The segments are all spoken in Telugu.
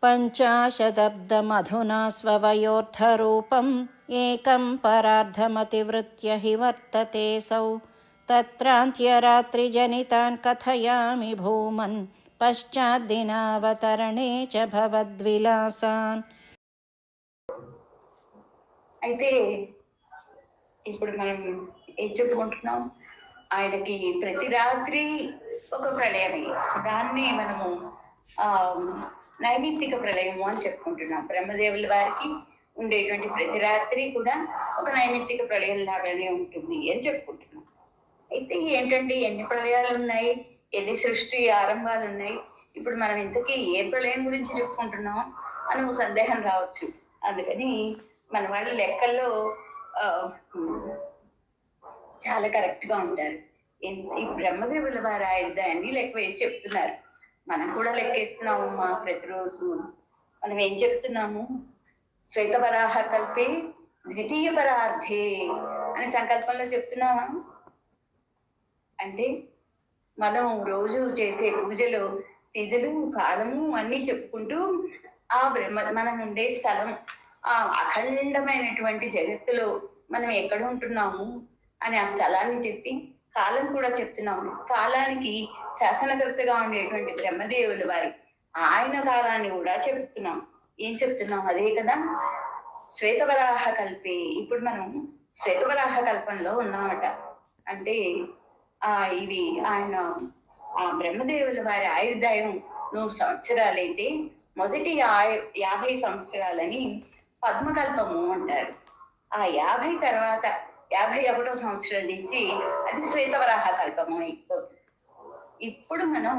पञ्चाशदब्दमधुना स्ववयोऽर्थरूपम् एकं परार्धमतिवृत्य हि वर्ततेऽसौ। तत्रान्त्यरात्रिजनितान् कथयामि भूमन् पश्चाद्दिनावतरणे च भवद्विलासान्। అయితే ఇప్పుడు మనం ఏం చెప్పుకుంటున్నాం, ఆయనకి ప్రతి రాత్రి ఒక ప్రళయమే. దాన్ని మనము నైమిత్తిక ప్రళయము అని చెప్పుకుంటున్నాం. బ్రహ్మదేవుల వారికి ఉండేటువంటి ప్రతి రాత్రి కూడా ఒక నైమిత్తిక ప్రళయం లాగానే ఉంటుంది అని చెప్పుకుంటున్నాం. అయితే ఏంటంటే ఎన్ని ప్రళయాలు ఉన్నాయి, ఎన్ని సృష్టి ఆరంభాలు ఉన్నాయి, ఇప్పుడు మనం ఇంతకీ ఏ ప్రళయం గురించి చెప్పుకుంటున్నాం అని ఒక సందేహం రావచ్చు. అందుకని మన వాళ్ళ లెక్కల్లో చాలా కరెక్ట్ గా ఉంటారు. ఈ బ్రహ్మదేవుల వారు దాన్ని లెక్క వేసి చెప్తున్నారు. మనం కూడా లెక్కేస్తున్నాము మా ప్రతిరోజు. మనం ఏం చెప్తున్నాము, శ్వేతవరాహ కల్పే ద్వితీయ పరార్థే అని సంకల్పంలో చెప్తున్నామా? అంటే మనం రోజు చేసే పూజలో తిథులు కాలము అన్ని చెప్పుకుంటూ ఆ మనం ఉండే స్థలం, ఆ అఖండమైనటువంటి జగత్తులో మనం ఎక్కడ ఉంటున్నాము అని ఆ స్థలాన్ని చెప్పి కాలం కూడా చెప్తున్నాము. కాలానికి శాసనకర్తగా ఉండేటువంటి బ్రహ్మదేవుల వారు ఆయన కాలాన్ని కూడా చెప్తున్నాం. ఏం చెప్తున్నాం? అదే కదా శ్వేతవరాహ కల్పే. ఇప్పుడు మనం శ్వేతవరాహ కల్పంలో ఉన్నామట. అంటే ఇది ఆయన బ్రహ్మదేవుల వారి ఆయుర్దాయం 100 సంవత్సరాలైతే మొదటి 50 సంవత్సరాలని పద్మకల్పము అంటారు. ఆ 50 తర్వాత 51వ సంవత్సరం నుంచి అది శ్వేతవరాహ కల్పము అయిపోతుంది. ఇప్పుడు మనం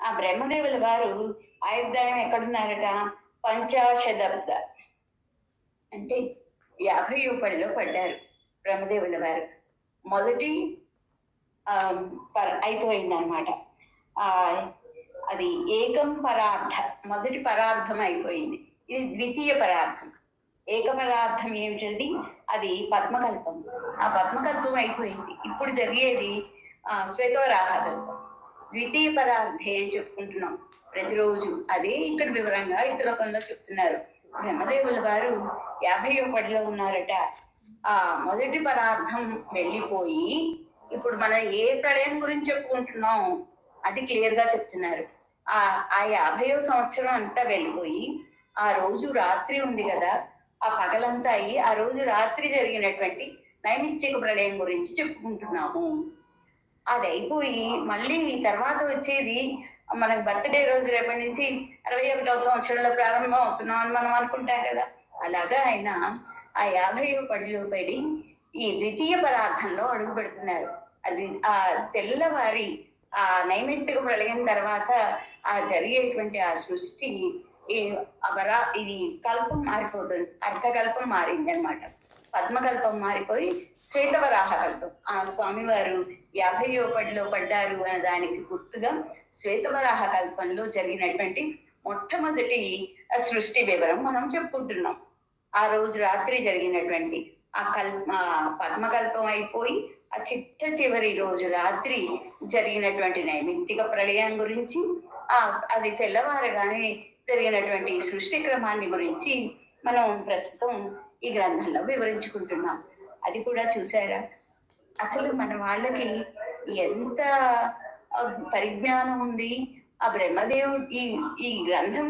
ఆ బ్రహ్మదేవుల వారు ఆయుర్దాయం ఎక్కడున్నారట? 50 అంటే 50వ పడిలో పడ్డారు బ్రహ్మదేవుల వారు. మొదటి అయిపోయింది అనమాట. అది ఏకం పరార్థ, మొదటి పరార్థం అయిపోయింది. ఇది ద్వితీయ పరార్థం. ఏక పరార్థం ఏమిటది? అది పద్మకల్పం. ఆ పద్మకల్పం అయిపోయింది. ఇప్పుడు జరిగేది శ్వేతవరాహ కల్పం. ద్వితీయ పరార్థే అని చెప్పుకుంటున్నాం ప్రతిరోజు. అదే ఇక్కడ వివరంగా ఈ శ్లోకంలో చెప్తున్నారు. బ్రహ్మదేవుల వారు 50వ పడిలో ఉన్నారట. ఆ మొదటి పరార్థం వెళ్ళిపోయి ఇప్పుడు మనం ఏ ప్రళయం గురించి చెప్పుకుంటున్నాం అది క్లియర్ గా చెప్తున్నారు. ఆ 50వ సంవత్సరం అంతా వెళ్ళిపోయి ఆ రోజు రాత్రి ఉంది కదా, ఆ పగలంతా అయ్యి ఆ రోజు రాత్రి జరిగినటువంటి నైమిత్తిక ప్రళయం గురించి చెప్పుకుంటున్నాము. అది అయిపోయి మళ్ళీ తర్వాత వచ్చేది మనకు బర్త్డే రోజు రేపటి నుంచి 61వ సంవత్సరంలో ప్రారంభం అవుతున్నాం అని మనం అనుకుంటాం కదా. అలాగా ఆయన ఆ 50వ పడిలో పడి ఈ ద్వితీయ పరార్థంలో అడుగు పెడుతున్నారు. అది ఆ తెల్లవారి ఆ నైమిత్తిక ప్రళయం తర్వాత ఆ జరిగేటువంటి ఆ సృష్టి ఇది కల్పం మారిపోతుంది. అర్థకల్పం మారింది అనమాట. పద్మకల్పం మారిపోయి శ్వేతవరాహ కల్పం. ఆ స్వామివారు 50వ పడిలో పడ్డారు అనే దానికి గుర్తుగా శ్వేతవరాహ కల్పంలో జరిగినటువంటి మొట్టమొదటి సృష్టి వివరం మనం చెప్పుకుంటున్నాం. ఆ రోజు రాత్రి జరిగినటువంటి ఆ పద్మకల్పం అయిపోయి ఆ చిట్ట చివరి రోజు రాత్రి జరిగినటువంటి నైమిత్తిక ప్రళయం గురించి, అది తెల్లవారగానే జరిగినటువంటి సృష్టి క్రమాన్ని గురించి మనం ప్రస్తుతం ఈ గ్రంథంలో వివరించుకుంటున్నాం. అది కూడా చూసారా? అసలు మన వాళ్ళకి ఎంత పరిజ్ఞానం ఉంది. ఆ బ్రహ్మదేవుడు ఈ గ్రంథం,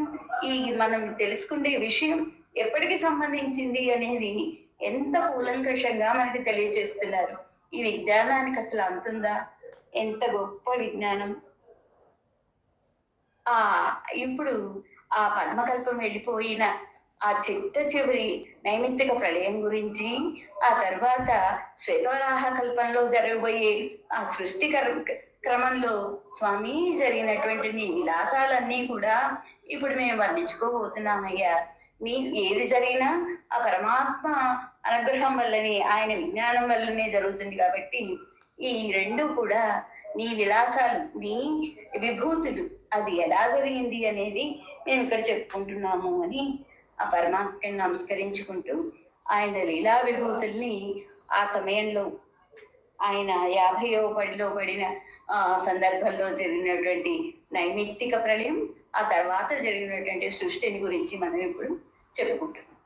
ఈ మనం తెలుసుకునే విషయం ఎప్పటికి సంబంధించింది అనేది ఎంత కూలంకషంగా మనకి తెలియజేస్తున్నారు. ఈ విజ్ఞానానికి అసలు అంతుందా? ఎంత గొప్ప విజ్ఞానం! ఇప్పుడు ఆ పద్మకల్పం వెళ్ళిపోయిన ఆ చిట్ట చివరి నైమిత్తిక ప్రళయం గురించి, ఆ తర్వాత శ్వేతవరాహ కల్పంలో జరగబోయే ఆ సృష్టి క్రమంలో స్వామి జరిగినటువంటి నీ విలాసాలన్నీ కూడా ఇప్పుడు మేము వర్ణించుకోబోతున్నామయ్యా. నీ ఏది జరిగినా ఆ పరమాత్మ అనుగ్రహం వల్లనే, ఆయన విజ్ఞానం వల్లనే జరుగుతుంది. కాబట్టి ఈ రెండు కూడా నీ విలాసాలు, నీ విభూతులు, అది ఎలా జరిగింది అనేది మేము ఇక్కడ చెప్పుకుంటున్నాము అని ఆ పరమాత్మని నమస్కరించుకుంటూ ఆయన లీలా విభూతుల్ని ఆ సమయంలో ఆయన 50వ పడిలో పడిన సందర్భంలో జరిగినటువంటి నైమిత్తిక ప్రళయం, ఆ తర్వాత జరిగినటువంటి సృష్టిని గురించి మనం ఇప్పుడు చెప్పుకుంటున్నాం.